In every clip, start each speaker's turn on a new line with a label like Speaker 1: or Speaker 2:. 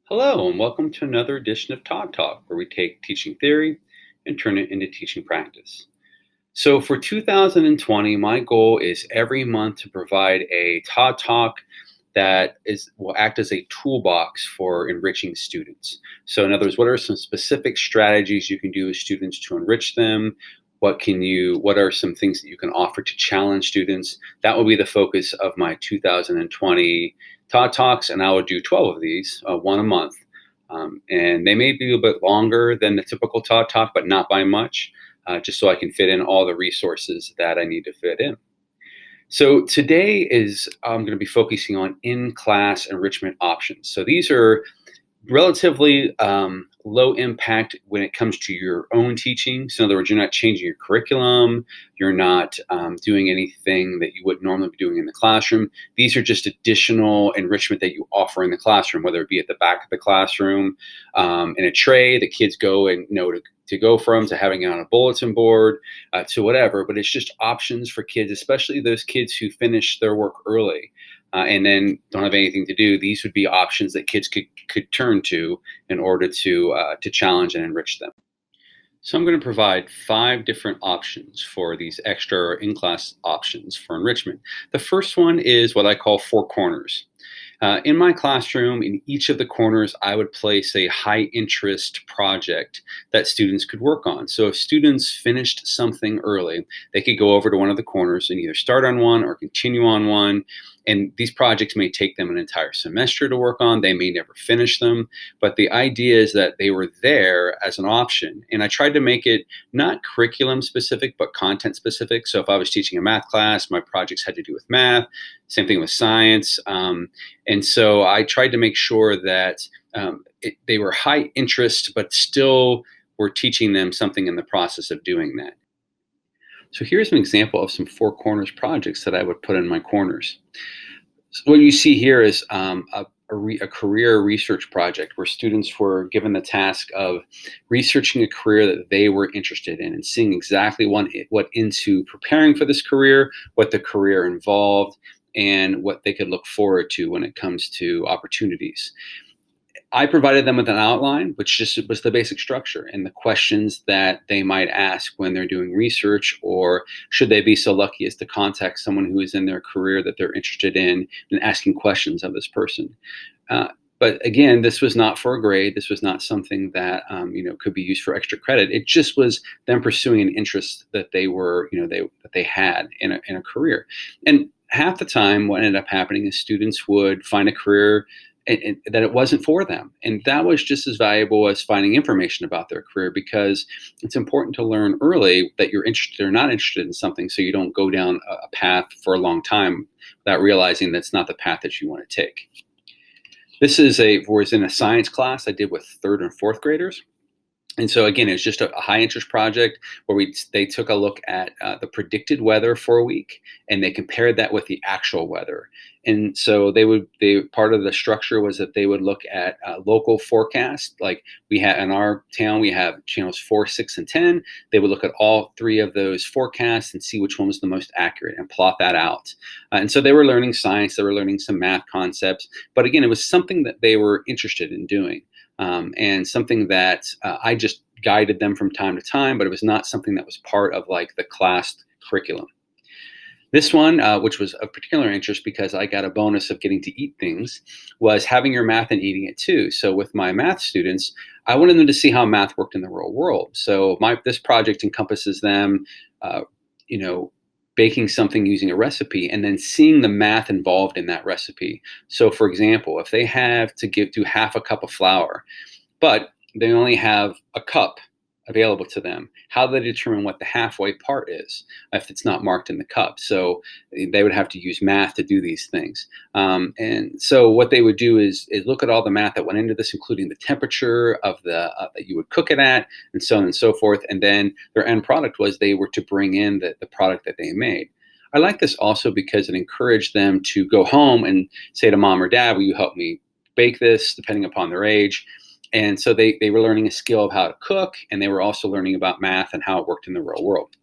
Speaker 1: Hello, and welcome to another edition of Todd Talk, where we take teaching theory and turn it into teaching practice. So for 2020, my goal is every month to provide a Todd Talk that will act as a toolbox for enriching students. So in other words, what are some specific strategies you can do with students to enrich them? What are some things that you can offer to challenge students? That will be the focus of my 2020 Todd Talks, and I will do 12 of these, one a month. And they may be a bit longer than the typical Todd Talk, but not by much, just so I can fit in all the resources that I need to fit in. So today I'm going to be focusing on in-class enrichment options. So these are relatively low impact when it comes to your own teaching. So in other words, you're not changing your curriculum. You're not doing anything that you would normally be doing in the classroom. These are just additional enrichment that you offer in the classroom, whether it be at the back of the classroom, in a tray the kids go and know to go from, to having it on a bulletin board, to whatever. But it's just options for kids, especially those kids who finish their work early. And then don't have anything to do. These would be options that kids could turn to in order to challenge and enrich them. So I'm going to provide 5 different options for these extra in-class options for enrichment. The first one is what I call 4 corners. In my classroom, in each of the corners, I would place a high interest project that students could work on. So if students finished something early, they could go over to one of the corners and either start on one or continue on one. And these projects may take them an entire semester to work on. They may never finish them. But the idea is that they were there as an option. And I tried to make it not curriculum specific, but content specific. So if I was teaching a math class, my projects had to do with math. Same thing with science. And so I tried to make sure that they were high interest, but still were teaching them something in the process of doing that. So here's an example of some 4 corners projects that I would put in my corners. So what you see here is a career research project where students were given the task of researching a career that they were interested in and seeing exactly what into preparing for this career, what the career involved, and what they could look forward to when it comes to opportunities. I provided them with an outline, which just was the basic structure and the questions that they might ask when they're doing research, or should they be so lucky as to contact someone who is in their career that they're interested in and asking questions of this person. But again, this was not for a grade. This was not something that could be used for extra credit. It just was them pursuing an interest that they had in a career. And half the time, what ended up happening is students would find a career and that it wasn't for them. And that was just as valuable as finding information about their career, because it's important to learn early that you're interested or not interested in something, so you don't go down a path for a long time without realizing that's not the path that you want to take. This was in a science class I did with 3rd and 4th graders. And so again, it's just a high interest project where they took a look at the predicted weather for a week, and they compared that with the actual weather. And so part of the structure was that they would look at local forecasts. Like we had in our town, we have channels 4, 6, and 10. They would look at all 3 of those forecasts and see which one was the most accurate and plot that out. And so they were learning science, they were learning some math concepts, but again, it was something that they were interested in doing. And something that I just guided them from time to time, but it was not something that was part of like the class curriculum. This one, which was of particular interest because I got a bonus of getting to eat things, was having your math and eating it too. So with my math students, I wanted them to see how math worked in the real world. So this project encompasses them, baking something using a recipe and then seeing the math involved in that recipe. So for example, if they have to do half a cup of flour, but they only have a cup available to them, how do they determine what the halfway part is if it's not marked in the cup? So they would have to use math to do these things. And so what they would do is look at all the math that went into this, including the temperature of that you would cook it at, and so on and so forth. And then their end product was they were to bring in the product that they made. I like this also because it encouraged them to go home and say to mom or dad, will you help me bake this, depending upon their age. And so they were learning a skill of how to cook, and they were also learning about math and how it worked in the real world.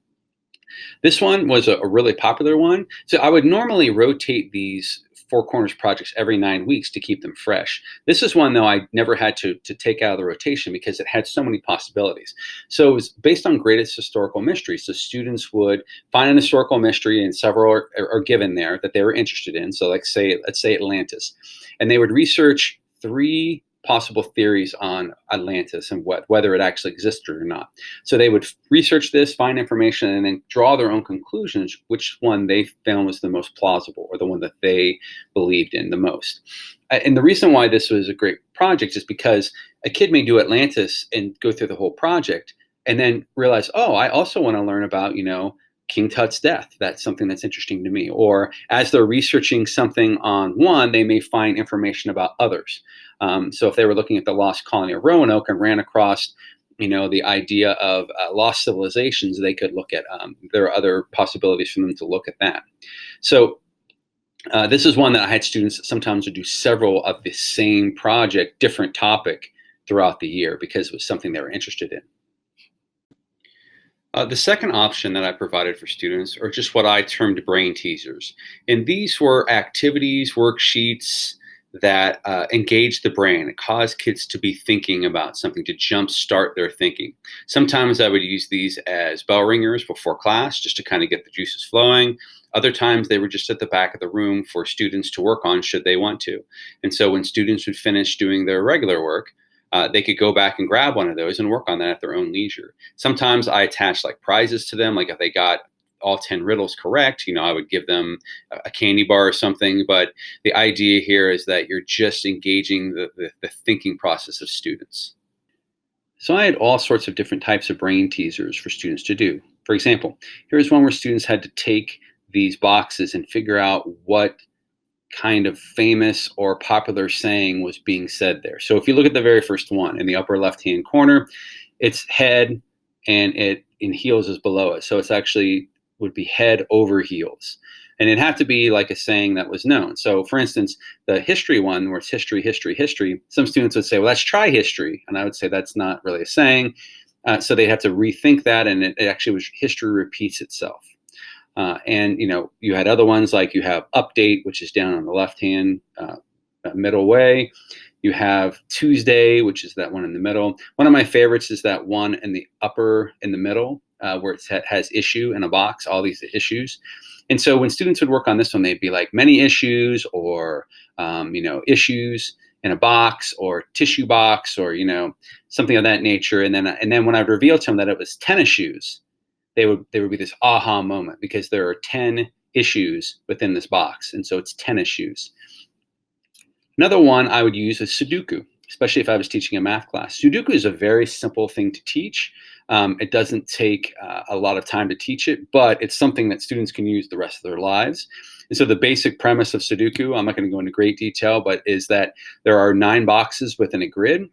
Speaker 1: This one was a really popular one. So I would normally rotate these Four Corners projects every 9 weeks to keep them fresh. This is one, though, I never had to take out of the rotation because it had so many possibilities. So it was based on greatest historical mysteries. So students would find an historical mystery, and several are given there that they were interested in. So let's say Atlantis. And they would research 3 possible theories on Atlantis and whether it actually existed or not. So they would research this, find information, and then draw their own conclusions, which one they found was the most plausible or the one that they believed in the most. And the reason why this was a great project is because a kid may do Atlantis and go through the whole project and then realize, oh, I also want to learn about, King Tut's death. That's something that's interesting to me. Or as they're researching something on one, they may find information about others. So if they were looking at the lost colony of Roanoke and ran across, the idea of lost civilizations, they could look at, there are other possibilities for them to look at that. So this is one that I had students that sometimes would do several of the same project, different topic throughout the year because it was something they were interested in. The second option that I provided for students are just what I termed brain teasers. And these were activities, worksheets that engage the brain. It caused kids to be thinking about something, to jumpstart their thinking. Sometimes I would use these as bell ringers before class just to kind of get the juices flowing. Other times they were just at the back of the room for students to work on should they want to. And so when students would finish doing their regular work, they could go back and grab one of those and work on that at their own leisure. Sometimes I attached like prizes to them, like if they got all 10 riddles correct, I would give them a candy bar or something. But the idea here is that you're just engaging the thinking process of students. So I had all sorts of different types of brain teasers for students to do. For example, here's one where students had to take these boxes and figure out what kind of famous or popular saying was being said there. So if you look at the very first one in the upper left-hand corner, it's head and heels is below it. So it's actually would be head over heels. And it'd have to be like a saying that was known. So for instance, the history one where it's history, history, history, some students would say, well, let's try history. And I would say that's not really a saying. So they have to rethink that. And it actually was history repeats itself. And you had other ones like you have update, which is down on the left-hand middle way. You have Tuesday, which is that one in the middle. One of my favorites is that one in the middle where it has issue in a box, all these issues. And so when students would work on this one, they'd be like many issues or, issues in a box or tissue box or, something of that nature. And then when I'd reveal to them that it was tennis shoes, there would be this aha moment because there are 10 issues within this box. And so it's tennis shoes. Another one I would use is Sudoku, especially if I was teaching a math class. Sudoku is a very simple thing to teach. It doesn't take a lot of time to teach it, but it's something that students can use the rest of their lives. And so the basic premise of Sudoku, I'm not going to go into great detail, but is that there are 9 boxes within a grid.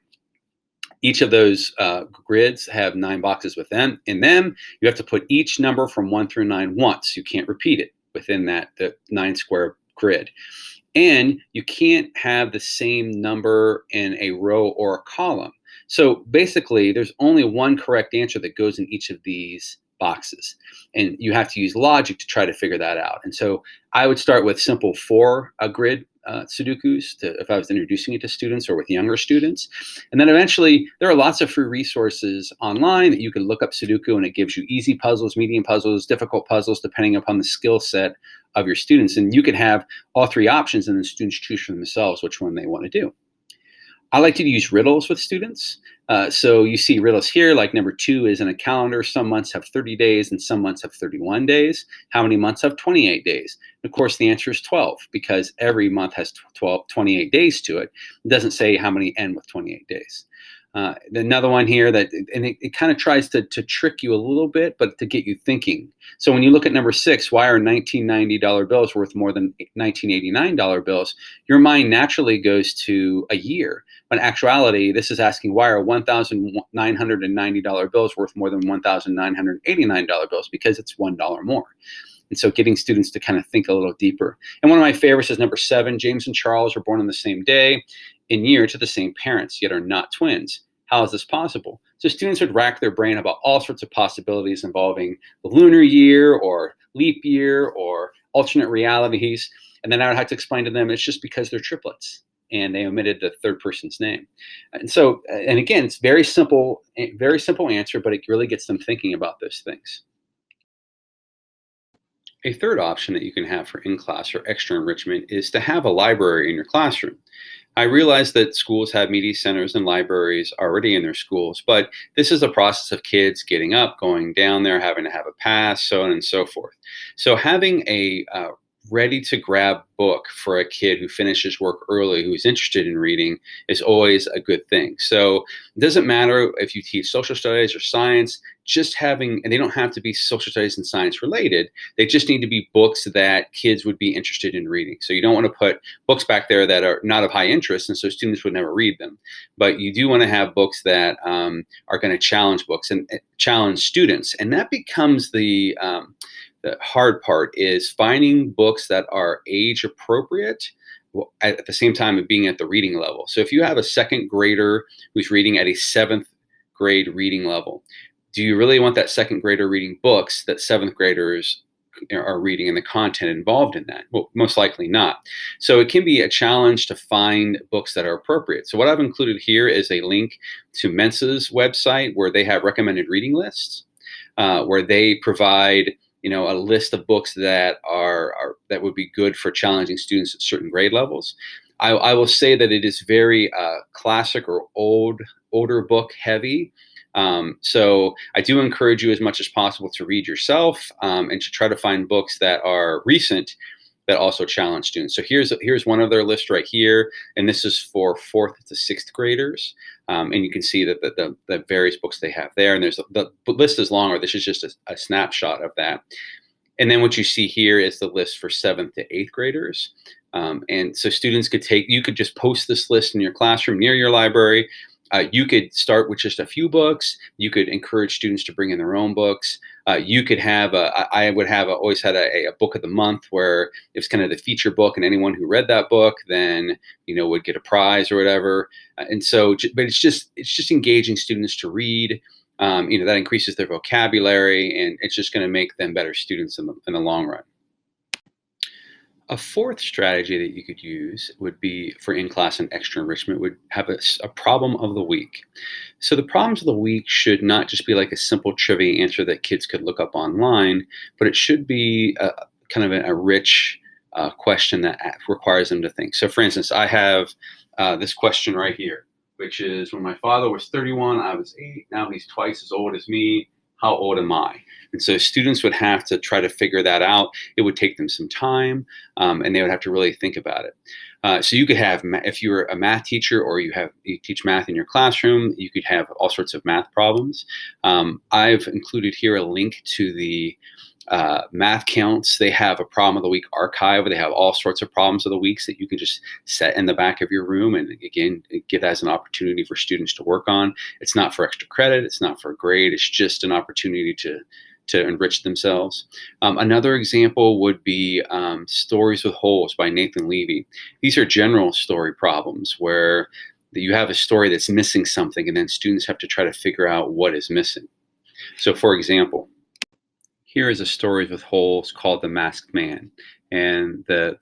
Speaker 1: Each of those grids have 9 boxes within. In them, you have to put each number from 1 through 9 once. You can't repeat it within the 9 square grid. And you can't have the same number in a row or a column. So basically, there's only one correct answer that goes in each of these boxes. And you have to use logic to try to figure that out. And so I would start with simple 4 grid Sudokus if I was introducing it to students or with younger students. And then eventually there are lots of free resources online that you can look up Sudoku, and it gives you easy puzzles, medium puzzles, difficult puzzles, depending upon the skill set of your students. And you can have all 3 options and then students choose for themselves which one they want to do. I like to use riddles with students. So you see riddles here, like number 2 is in a calendar. Some months have 30 days and some months have 31 days. How many months have 28 days? And of course, the answer is 12 because every month has 28 days to it. It doesn't say how many end with 28 days. Another one here it kind of tries to trick you a little bit, but to get you thinking. So when you look at number 6, why are $1990 bills worth more than $1989 bills? Your mind naturally goes to a year. But in actuality, this is asking why are $1,990 bills worth more than $1,989 bills? Because it's $1 more. And so getting students to kind of think a little deeper. And one of my favorites is number 7. James and Charles were born on the same day in year to the same parents, yet are not twins. How is this possible? So students would rack their brain about all sorts of possibilities involving the lunar year or leap year or alternate realities. And then I would have to explain to them it's just because they're triplets and they omitted the third person's name. And so, and again, it's very simple answer, but it really gets them thinking about those things. A third option that you can have for in-class or extra enrichment is to have a library in your classroom. I realize that schools have media centers and libraries already in their schools, but this is a process of kids getting up, going down there, having to have a pass, so on and so forth. So having a ready to grab book for a kid who finishes work early, who's interested in reading, is always a good thing. So it doesn't matter if you teach social studies or science, just having, and they don't have to be social studies and science related, they just need to be books that kids would be interested in reading. So you don't want to put books back there that are not of high interest, and so students would never read them. But you do want to have books that are going to challenge books and challenge students. And that becomes the hard part, is finding books that are age appropriate at the same time of being at the reading level. So if you have a second grader who's reading at a seventh grade reading level, do you really want that second grader reading books that seventh graders are reading and the content involved in that? Well, most likely not. So it can be a challenge to find books that are appropriate. So what I've included here is a link to Mensa's website where they have recommended reading lists, where they provide a list of books that that would be good for challenging students at certain grade levels. I will say that it is very classic or older book heavy. So I do encourage you as much as possible to read yourself and to try to find books that are recent that also challenge students. So here's one of their lists right here, and this is for 4th to 6th graders. And you can see that the various books they have there, and the list is longer. This is just a snapshot of that. And then what you see here is the list for 7th to 8th graders. And so students you could just post this list in your classroom near your library. You could start with just a few books. You could encourage students to bring in their own books. You could have always had a book of the month where it's kind of the feature book, and anyone who read that book then would get a prize or whatever. And so, but it's just engaging students to read. That increases their vocabulary, and it's just going to make them better students in the long run. A fourth strategy that you could use would be for in-class and extra enrichment would have a problem of the week. So the problems of the week should not just be like a simple trivia answer that kids could look up online, but it should be kind of a rich question that requires them to think. So for instance, I have this question right here, which is, when my father was 31, I was 8, now he's twice as old as me. How old am I? And so students would have to try to figure that out. It would take them some time, and they would have to really think about it. So you could have, if you're a math teacher or you teach math in your classroom, you could have all sorts of math problems. I've included here a link to the math counts. They have a problem of the week archive where they have all sorts of problems of the weeks that you can just set in the back of your room, and again, give that as an opportunity for students to work on. It's not for extra credit, it's not for a grade, it's just an opportunity to enrich themselves. Another example would be Stories with Holes by Nathan Levy. These are general story problems where you have a story that's missing something, and then students have to try to figure out what is missing. So for example, here is a Stories with Holes called The Masked Man. And the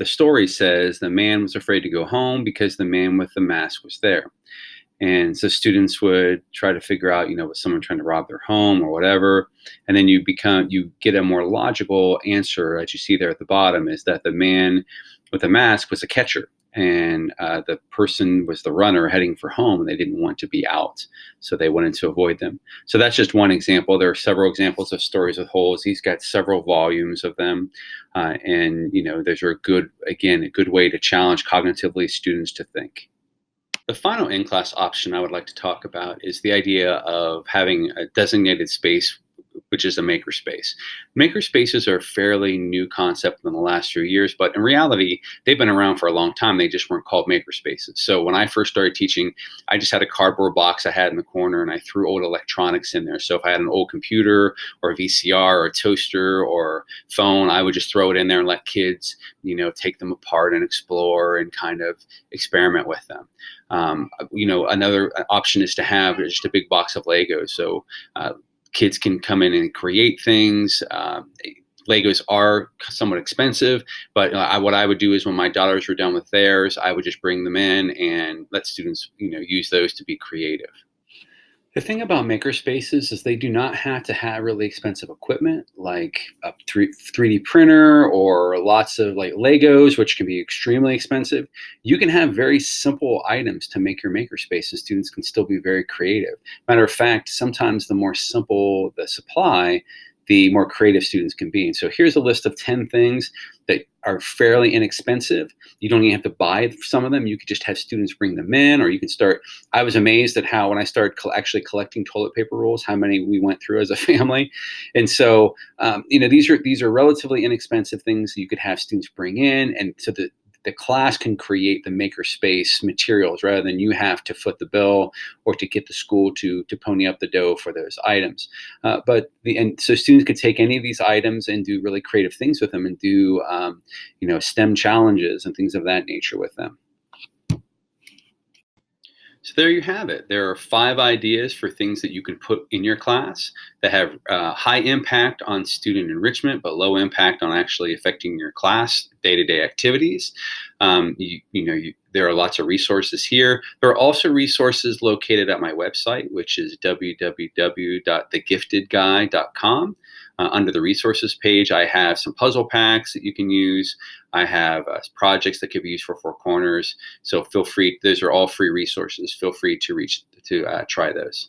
Speaker 1: story says the man was afraid to go home because the man with the mask was there. And so students would try to figure out, was someone trying to rob their home or whatever. And then you get a more logical answer that you see there at the bottom, is that the man with the mask was a catcher, and the person was the runner heading for home, and they didn't want to be out, so they wanted to avoid them. So that's just one example. There are several examples of Stories with Holes. He's got several volumes of them, and those are a good way to challenge cognitively students to think. The final in-class option I would like to talk about is the idea of having a designated space, which is a makerspace. Makerspaces are a fairly new concept in the last few years, but in reality, they've been around for a long time. They just weren't called makerspaces. So when I first started teaching, I just had a cardboard box I had in the corner, and I threw old electronics in there. So if I had an old computer or a VCR or a toaster or phone, I would just throw it in there and let kids, take them apart and explore and kind of experiment with them. Another option is to have just a big box of Legos. So kids can come in and create things, Legos are somewhat expensive, but what I would do is when my daughters were done with theirs, I would just bring them in and let students, use those to be creative. The thing about makerspaces is they do not have to have really expensive equipment like a 3D printer or lots of like Legos, which can be extremely expensive. You can have very simple items to make your makerspace, and students can still be very creative. Matter of fact, sometimes the more simple the supply, the more creative students can be. And so here's a list of 10 things that are fairly inexpensive. You don't even have to buy some of them. You could just have students bring them in, or you can start. I was amazed at how when I started actually collecting toilet paper rolls, how many we went through as a family. And so, these are relatively inexpensive things that you could have students bring in, and so the class can create the makerspace materials rather than you have to foot the bill or to get the school to pony up the dough for those items. And so students could take any of these items and do really creative things with them, and do STEM challenges and things of that nature with them. So there you have it. There are 5 ideas for things that you can put in your class that have high impact on student enrichment, but low impact on actually affecting your class day-to-day activities. There are lots of resources here. There are also resources located at my website, which is www.thegiftedguy.com. Under the resources page, I have some puzzle packs that you can use. I have projects that could be used for Four Corners. So feel free, those are all free resources. Feel free to try those.